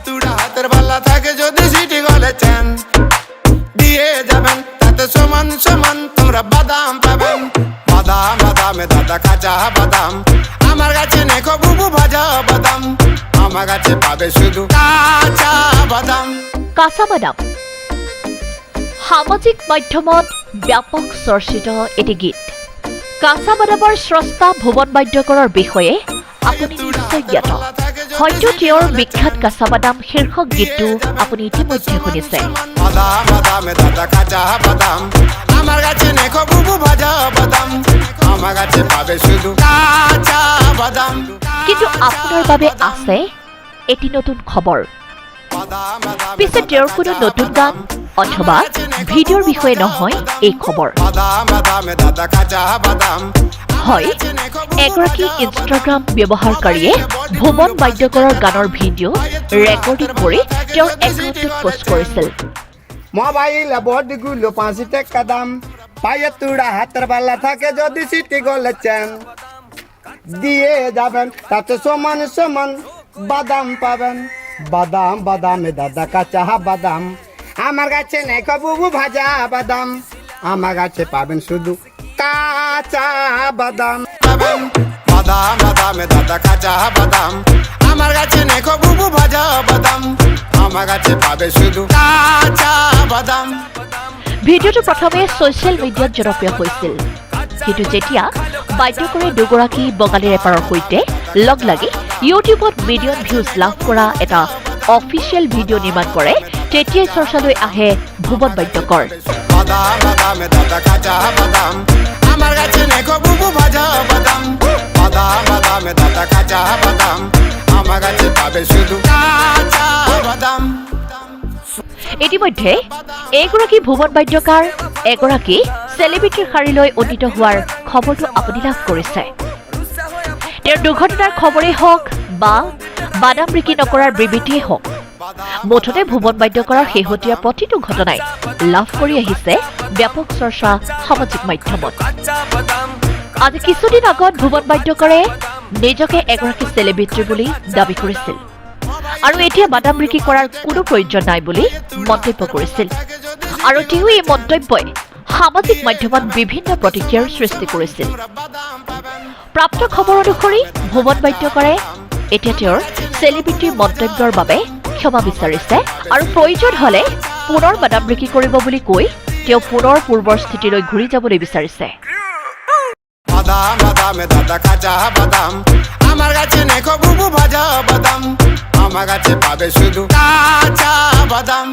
তুড়া হাতের বালা থাকে যদি সিটি গলে চান দিয়ে যাবেন তাতে সমান সমান তোমরা বাদাম পাবেন বাদাম বাদামে দাদা কাঁচা বাদাম আমার কাছে নেখো বুবু ভাজা বাদাম আমার কাছে পাবে শুধু কাঁচা বাদাম কাঁচা বাদাম সামাজিক মাধ্যমত ব্যাপক চৰ্চিত এটি গীত কাঁচা বাদামৰ স্ৰষ্টা ভুৱন বাদ্যকৰৰ বিষয়ে আপুনি নিশ্চয় জ্ঞাত হয়তো তেওঁৰ বিখ্যাত কাঁচা বাদাম শীৰ্ষক গীতটো আপুনি ইতিমধ্যে শুনিছে বাদাম বাদামে দাদা কাঁচা বাদাম আমার কাছে নেখো বুবু ভাজা বাদাম আমার কাছে পাবে শুধু কাঁচা বাদাম কিন্তু আপোনাৰ বাবে আছে এটি নতুন খবৰ পিছে তেওঁৰ কোনো নতুন গান অথবা ভিডিঅ'ৰ বিষয়ে নহয় এই খবৰ হয় এগৰাকী ইনষ্টাগ্ৰাম ব্যৱহাৰকাৰীয়ে ভুৱন বাদ্যকৰৰ গানৰ ভিডিঅ' ৰেকৰ্ডিং কৰি তেওঁৰ একাউণ্টত পোষ্ট কৰিছিল মোবাইল বড়গুলো 5 টাকা দাম পায়ে তুড়া হাতের বালা থাকে যদি সিটি গলে চান দিয়ে যাবেন তাতে সমান সমান বাদাম পাবেন বাদাম বাদামে দাদা কাঁচা বাদাম আমার কাছে নেই বুবু ভাজা বাদাম আমার কাছে পাবেন শুধু কাঁচা বাদাম পাবেন বাদাম বাদামে দাদা কাঁচা বাদাম আমার কাছে নেখো বুবু ভাজা বাদাম আমার কাছে পাবে শুধু কাঁচা বাদাম ভিডিঅ'টো প্ৰথমে ছ'চিয়েল মিডিয়াত জনপ্ৰিয় হৈছিল কিন্তু যেতিয়া বাদ্যকৰে দুগৰাকী বঙালী ৰেপাৰৰ সৈতে লগ লাগি ইউটিউবত মিলিয়ন ভিউজ লাভ কৰা এটা অফিচিয়েল ভিডিঅ' নিৰ্মাণ কৰে তেতিয়াই চৰ্চালৈ আহে ভুৱন বাদ্যকৰ বাদাম বাদামে দাদা কাঁচা বাদাম আমার কাছে নেখো বুবু ভাজা বাদাম বাদাম বাদামে দাদা কাঁচা বাদাম আমার কাছে পাবে শুধু কাঁচা বাদাম ইতিমধ্যে এইগৰাকী ভুৱন বাদ্যকাৰ এগৰাকী চেলিব্ৰিটিৰ শাৰীলৈ উন্নীত হোৱাৰ খবৰটো আপুনি লাভ কৰিছে তেওঁৰ দুৰ্ঘটনাৰ খবৰেই হওক বা বাদাম বিক্ৰী নকৰাৰ বিবৃতিয়েই হওক মুঠতে ভুৱন বাদ্যকৰৰ শেহতীয়া প্ৰতিটো ঘটনাই লাভ কৰি আহিছে ব্যাপক চৰ্চা সামাজিক মাধ্যমত আজি কিছুদিন আগত ভুৱন বাদ্যকৰে নিজকে এগৰাকী চেলিব্ৰিটি বুলি দাবী কৰিছিল আৰু এতিয়া বাদাম বিক্ৰী কৰাৰ কোনো প্ৰয়োজন নাই বুলি মন্তব্য কৰিছিল আৰু তেওঁ এই মন্তব্যই সামাজিক মাধ্যমত বিভিন্ন প্ৰতিক্ৰিয়াৰ সৃষ্টি কৰিছিল প্ৰাপ্ত খবৰ অনুসৰি ভুৱন বাদ্যকৰে এতিয়া তেওঁৰ চেলিব্ৰিটিৰ মন্তব্যৰ বাবে ক্ষমা বিচাৰিছে আৰু প্ৰয়োজন হলে পুনৰ বাদাম বিক্ৰী কৰিব বুলি কৈ তেওঁ পুনৰ পূৰ্বৰ স্থিতিলৈ ঘূৰি যাবলৈ বিচাৰিছে বাদাম বাদামে দাদা কাঁচা বাদাম আমার কাছে নেখো বুবু ভাজা বাদাম আমার কাছে পাবে শুধু কাঁচা বাদাম